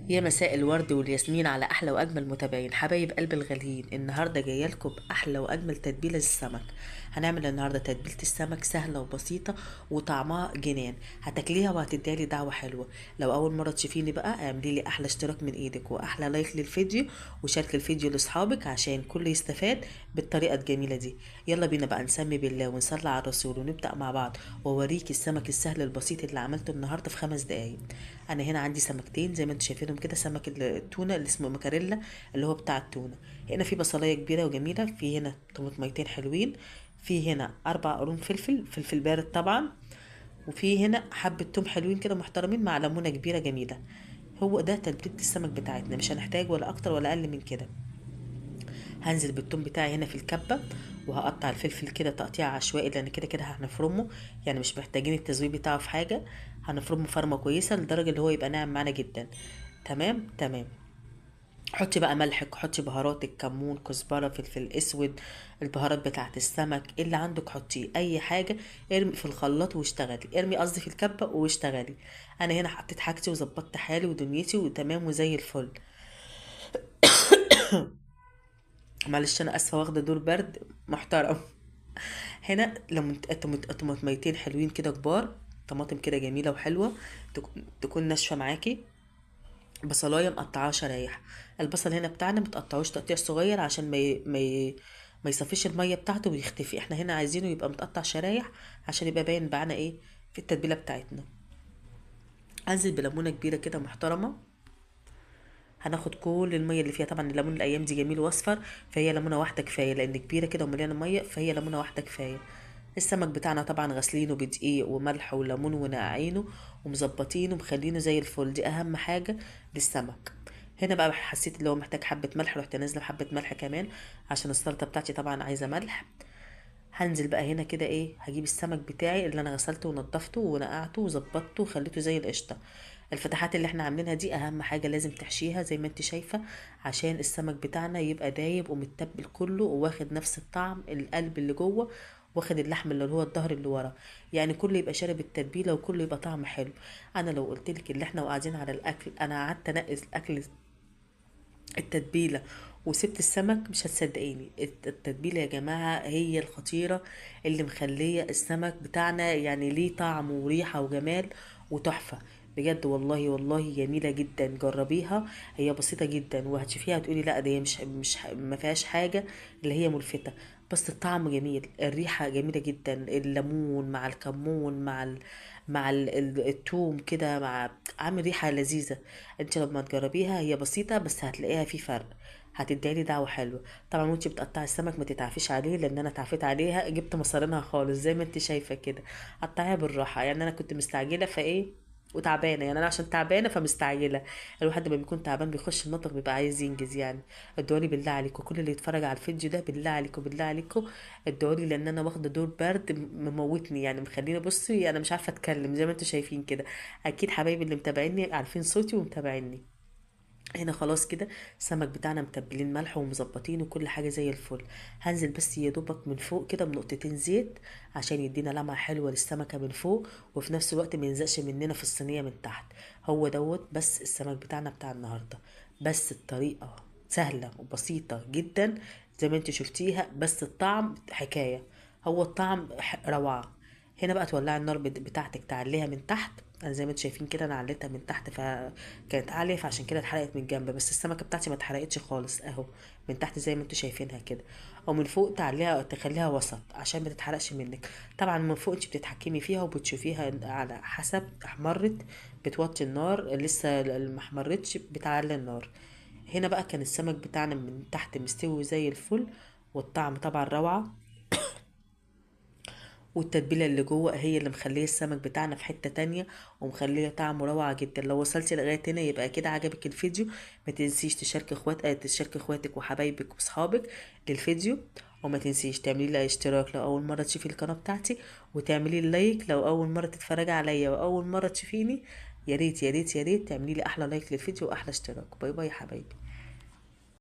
يا مساء الورد والياسمين على احلى واجمل متابعين حبايب قلب الغاليين. النهارده جايه لكم باحلى واجمل تتبيله للسمك. هنعمل النهارده تتبيله السمك سهله وبسيطه وطعمها جنان، هتاكليها وهتديها دعوه حلوه. لو اول مره تشوفيني بقى اعملي لي احلى اشتراك من ايدك واحلى لايك للفيديو وشارك الفيديو لاصحابك عشان كل يستفاد بالطريقه الجميله دي. يلا بينا بقى نسمي بالله ونصلي على الرسول ونبدا مع بعض واوريكي السمك السهل البسيط اللي عملته النهارده في 5 دقايق. انا هنا عندي سمكتين زي ما انتم شايفينهم كده، سمك التونه اللي اسمه مكاريلا اللي هو بتاع التونه. هنا في بصلايه كبيره وجميله، في هنا طماطميتين حلوين، في هنا 4 قرون فلفل بارد طبعا، وفي هنا حبه توم حلوين كده محترمين مع ليمونه كبيره جميله. هو ده تتبيله السمك بتاعتنا، مش هنحتاج ولا اكتر ولا اقل من كده. هنزل بالثوم بتاعي هنا في الكبه، وهقطع الفلفل كده تقطيع عشوائي لان كده كده هنفرمه، يعني مش محتاجين التزويق بتاعه في حاجه. هنفرمه فرمه كويسه لدرجه اللي هو يبقى ناعم معانا جدا. تمام تمام. حطي بقى ملحك، حطي بهاراتك، كمون، كزبره، فلفل اسود، البهارات بتاعه السمك اللي عندك حطيه، اي حاجه. ارمي في الخلاط واشتغلي، ارمي قصدي في الكبه واشتغلي. انا هنا حطيت حاجتي وظبطت حالي ودنيتي وتمام وزي الفل. معلش انا اسفه، واخده دور برد محترم. هنا لما طماطميتين حلوين كده كبار، طماطم كده جميله وحلوه، تكون ناشفه معاكي. بصلايه مقطعاها شرايح. البصل هنا بتاعنا متقطعوش تقطيع صغير عشان ما يصفيش الميه بتاعته ويختفي. احنا هنا عايزينه يبقى متقطع شرايح عشان يبقى باين معانا ايه في التتبيله بتاعتنا. انزل بليمونه كبيره كده محترمه. هناخد كل الميه اللي فيها، طبعا الليمون الايام دي جميل واصفر، فهي ليمونه واحده كفايه لان كبيره كده ومليانه ميه، فهي ليمونه واحده كفايه. السمك بتاعنا طبعا غسلينه بدقيق وملح وليمون ونقعينه ومظبطينه ومخلينه زي الفل، دي اهم حاجه للسمك. هنا بقى حسيت اللي هو محتاج حبه ملح، رحت نازله بحبه ملح كمان عشان السلطه بتاعتي طبعا عايزه ملح. هنزل بقى هنا كده ايه، هجيب السمك بتاعي اللي انا غسلته ونضفته ونقعته وظبطته وخليته زي القشطه. الفتحات اللي احنا عاملينها دي اهم حاجه لازم تحشيها زي ما انت شايفه، عشان السمك بتاعنا يبقى دايب ومتبل كله وواخد نفس الطعم، القلب اللي جوه واخد اللحم اللي هو الظهر اللي ورا، يعني كله يبقى شارب التتبيله وكله يبقى طعم حلو. انا لو قلت لك اللي احنا قاعدين على الاكل انا قعدت انقز الاكل التتبيله وسبت السمك، مش هتصدقيني. التتبيله يا جماعه هي الخطيره اللي مخليه السمك بتاعنا يعني ليه طعم وريحه وجمال وتحفه. بجد والله والله جميله جدا، جربيها. هي بسيطه جدا وهتشوفيها هتقولي لا دي مش ما فيهاش حاجه اللي هي ملفته، بس الطعم جميل، الريحه جميله جدا، الليمون مع الكمون مع التوم كده، مع عامل ريحه لذيذه. انت لما تجربيها هي بسيطة بس هتلاقيها في فرق، هتديلي دعوة حلوة. طبعا وانت بتقطعي السمك ما تتعفيش عليه لان انا تعفيت عليها، جبت مصارينها خالص زي ما انت شايفة كده. قطعيها بالراحة، يعني انا كنت مستعجلة فايه وتعبانه، يعني انا عشان تعبانه فمستعجله. الواحد لما بيكون تعبان بيخش المطبخ بيبقى عايز ينجز يعني. ادعولي بالله عليكم كل اللي يتفرج على الفيديو ده، بالله عليكم بالله عليكم ادعولي، لان انا واخده دور برد مموتني، يعني مخليني بصي انا مش عارفه اتكلم زي ما انتم شايفين كده. اكيد حبايبي اللي متابعيني عارفين صوتي ومتابعيني. هنا خلاص كده السمك بتاعنا متبلين ملح ومظبطين وكل حاجه زي الفل. هنزل بس يا دوبك من فوق كده بنقطتين زيت عشان يدينا لمعه حلوه للسمكه من فوق، وفي نفس الوقت ما ينزقش مننا في الصينيه من تحت. هو دوت بس السمك بتاعنا بتاع النهارده، بس الطريقه سهله وبسيطه جدا زي ما انت شفتيها، بس الطعم حكايه. هو الطعم روعه. هنا بقى تولعي النار بتاعتك تعليها من تحت. انا زي ما انتم شايفين كده انا عليتها من تحت فكانت عاليه، فعشان كده اتحرقت من جنب، بس السمكه بتاعتي ما اتحرقتش خالص اهو، من تحت زي ما انتم شايفينها كده. او من فوق تعليها تخليها وسط عشان ما تتحرقش منك. طبعا من فوق انت بتتحكمي فيها وبتشوفيها على حسب احمرت بتوطي النار، لسه ما احمرتش بتعلي النار. هنا بقى كان السمك بتاعنا من تحت مستوي زي الفل، والطعم طبعا روعه، والتتبيله اللي جوه هي اللي مخليه السمك بتاعنا في حته تانية ومخليه طعمه روعه جدا. لو وصلتي لغايه هنا يبقى كده عجبك الفيديو. ما تنسيش تشاركي اخواتك وحبايبك واصحابك للفيديو، وما تنسيش تعملي لي اشتراك لو اول مره تشوفي القناه بتاعتي، وتعملي لي لايك لو اول مره تتفرجي عليا واول مره تشوفيني. يا ريت يا ريت يا ريت تعملي لي احلى لايك للفيديو واحلى اشتراك. باي باي يا حبايبي.